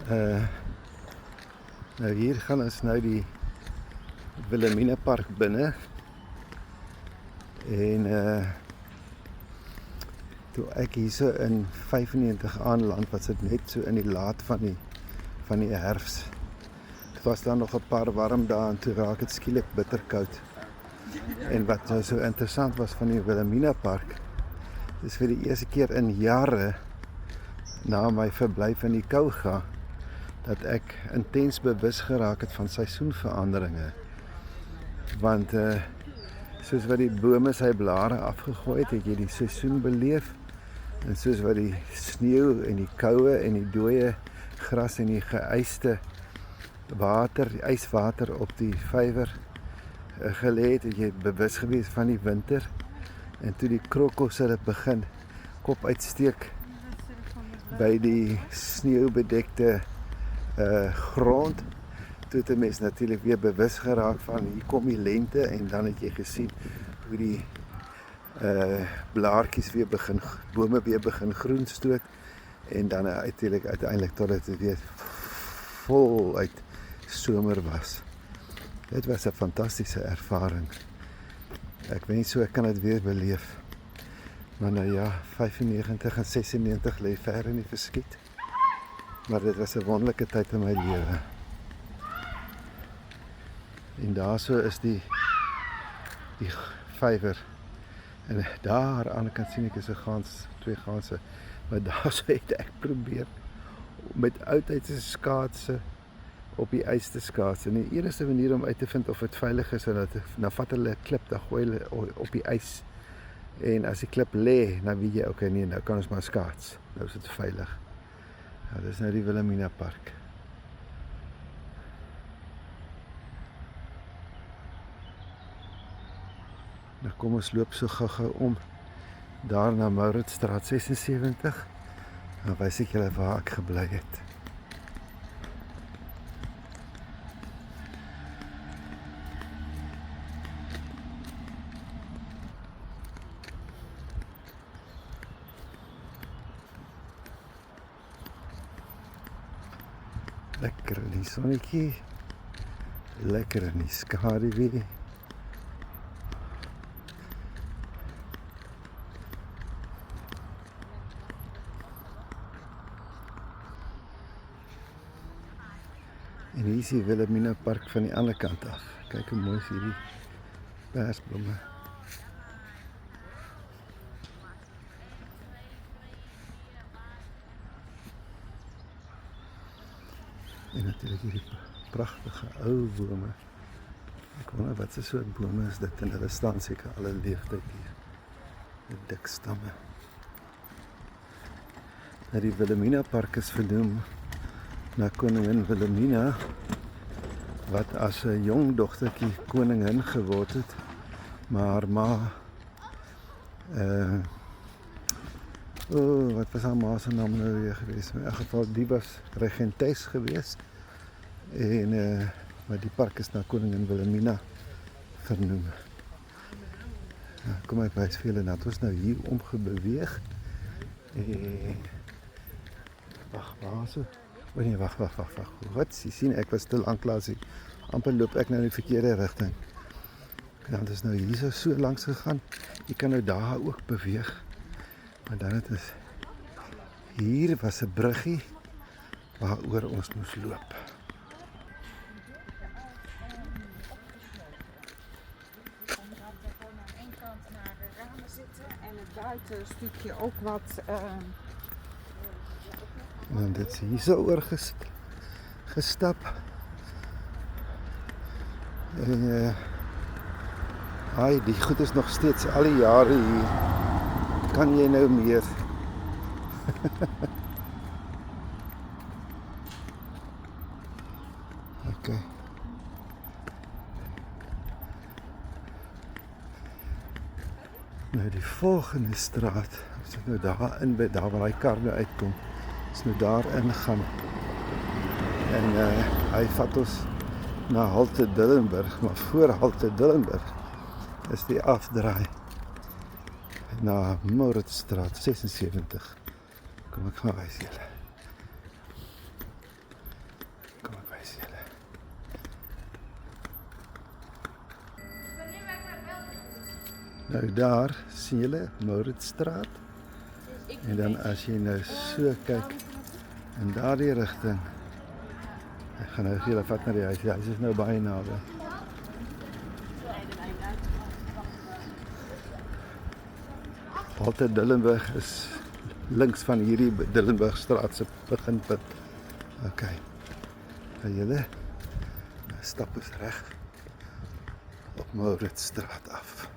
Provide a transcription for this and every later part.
Nou hier gaan ons nou die Wilhelmina Park binne en toe ek hier so in 95 aanland, was dit net so in die laat van die herfs. Het was daar nog 'n paar warm dae en toe raak het skielik bitterkoud. En wat nou so interessant was van die Wilhelmina Park, is vir die eerste keer in jare na my verblyf in die Kouga, dat ek intens bewus geraak het van seisoenveranderinge. Want soos wat die bome sy blare afgegooi het jy die seisoen beleef. En soos wat die sneeu en die koue en die dooie gras en die geëiste water, die yswater op die vywer gelê het, jy bewus gewees van die winter. En toe die krokkos het begin kop uitsteek by die sneeubedekte grond, toe het 'n mens natuurlik weer bewus geraak van hier kom die lente en dan het jy gesien hoe die blaartjies weer begin, bome weer begin groen stoot en dan uiteindelik totdat dit weer voluit somer was. Dit was 'n fantastiese ervaring. Ek weet so ek kan dit weer beleef. Maar nou ja, 95 en 96 lê ver in die verskiet. Maar dit was 'n wonderlike tyd in my lewe. En daarso is die vywer. En daar aan die kant sien ek is 'n gans, 2 ganse. Maar daarso het ek probeer met oudtydse skaatse op die ys te skaats. En die enigste manier om uit te vind of dit veilig is, dan vat hulle 'n klip, dan gooi hulle op die ys. En as die klip lê, dan weet jy, okay, nee, nou kan ons maar skaats. Nou is dit veilig. Ja, dis nou die Wilhelmina Park. Nou kom ons loop so gou om daar na Mauritsstraat 76. Dan wys ek julle waar ek gebly het. Lekker in die sonnetjie, lekker in die skaduwee. En hier is die Wilhelmina Park van die ander kant af. Kyk hoe mooi is hierdie persblomme. En natuurlijk hierdie pragtige ou bome. Ek wonder wat se soort bome is dit en hulle staan seker alle leeftyd hier. Die dik stamme. Nou die Wilhelmina Park is vernoem na koningin Wilhelmina, wat as 'n jong dogtertjie koningin geword het, maar haar ma wat was haar ma se naam nou weer geweest? In elk geval, die was regentes geweest. En maar die park is na koningin Wilhelmina vernoem. Ja, kom ek wys vir julle dat ons nou hier omgebeweeg. En wag, o nee, wag. Wat? Jy sien, ek was te lank klaar. Amper loop ek nou in die verkeerde rigting. Ja, dit is nou hier so langs gegaan. Jy kan nou daar ook beweeg. Maar dan het is hier was 'n bruggie waaroor ons moes loop. En het buitenstukje ook wat. En dit is hier so oor gestap. En die goed is nog steeds al die jare hier. Kan jy nou meer? Okay. Nou die volgende straat, as ek nou daar in by daar waar hy kar nou uitkom, is nou daar ingaan. En hy vat ons na Halte Dillenburg, maar voor Halte Dillenburg is die afdraai na Mauritsstraat 76. Kom ek gaan wys julle. Nou daar sien julle Mauritsstraat. En dan as jy nou so kyk in daardie rigting, ek gaan nou julle vat na die huis. Die huis is nou baie naby. Halte Dillenburg is links van hierdie Dillenburgstraat se beginpunt. OK. En julle stap is reg op Mauritsstraat af.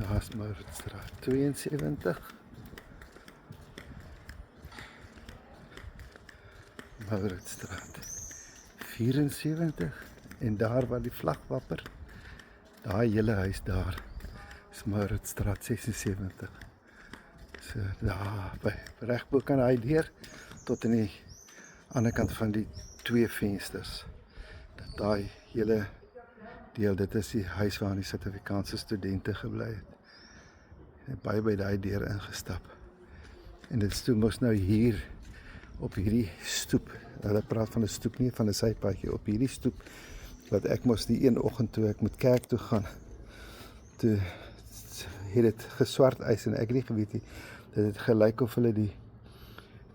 Daar is Mauritsstraat 72. Mauritsstraat 74. En daar waar die vlag wapper, daai hele huis daar, is Mauritsstraat 76. So daar by reg bo kan hy deur tot aan die ander kant van die twee vensters. Daai hele deel, dit is die huis waar die Suid-Afrikaanse studente gebly het. En baie by daai deur ingestap. En dit is toe mos nou hier op hierdie stoep. Hulle praat van 'n stoep, nie van 'n sypaadjie, op hierdie stoep wat ek mos die een oggend toe ek met kerk toe gaan. Toe het dit geswart ys en ek het nie geweet nie. Dit het gelyk of hulle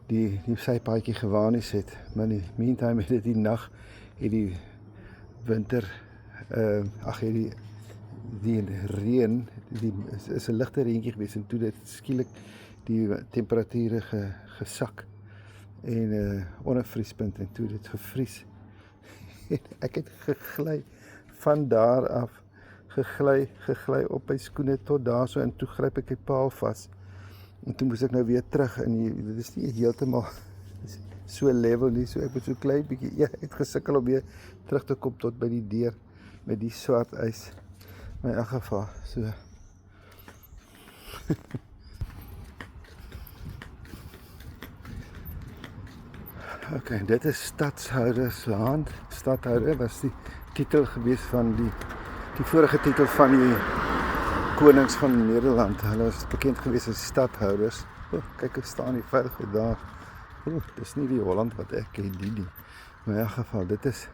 die sypaadjie gewaanies het. Maar in die meantime het dit die nag, het die winter die reën, is 'n ligte reentjie gewees en toe dit skielik die temperature gesak en onder vriespunt en toe dit gevries. Ek het gegly van daar af, gegly op my skoene tot daar so en toe gryp ek die paal vas. En toe moes ek nou weer terug en dit is nie heeltemal so level nie, so ek moet so klein bietjie uitgesukkel om weer terug te kom tot by die deur met die swart ys. Maar in elk geval, so. OK, dit is Stadhouderslaan. Stadhouder was die titel gewees van die vorige titel van die konings van Nederland. Hulle was bekend gewees as stadhouders. Kyk, hoe staan die vuil goed daar. Dis nie die Holland wat ek ken nie. Maar in elk geval, dit is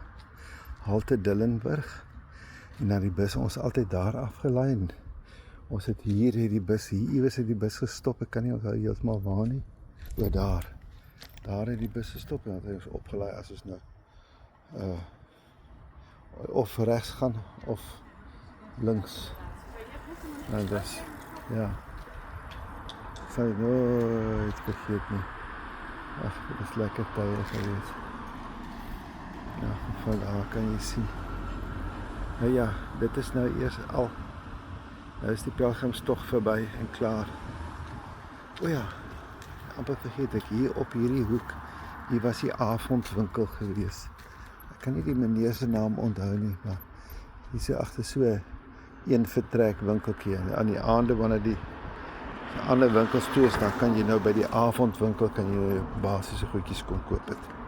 Halte Dillenburg. En dan die bus, ons altyd daar afgelei. Ons het hier die bus, hier iewers het die bus gestop. Ek kan nie onthou heeltemal waar nie. O, daar het die bus gestop en het hy ons opgelei as ons nou of regs gaan of links. Nou dis, ja. Sal jy nooit vergeet nie. Ag, dit is lekker tye gewees. Ja, van daar kan jy sien. Nou ja, dit is nou eers al. Nou is die pelgrimstog verby en klaar. O ja, amper vergeet ek, hier op hierdie hoek, hier was die avondwinkel gewees. Ek kan nie die meneer se naam onthou nie, maar hier so agter so een vertrek winkeltjie. Aan die aande wanneer die ander winkels toe is, dan kan jy nou by die avondwinkel kan jy basiese goedjies kom koop het.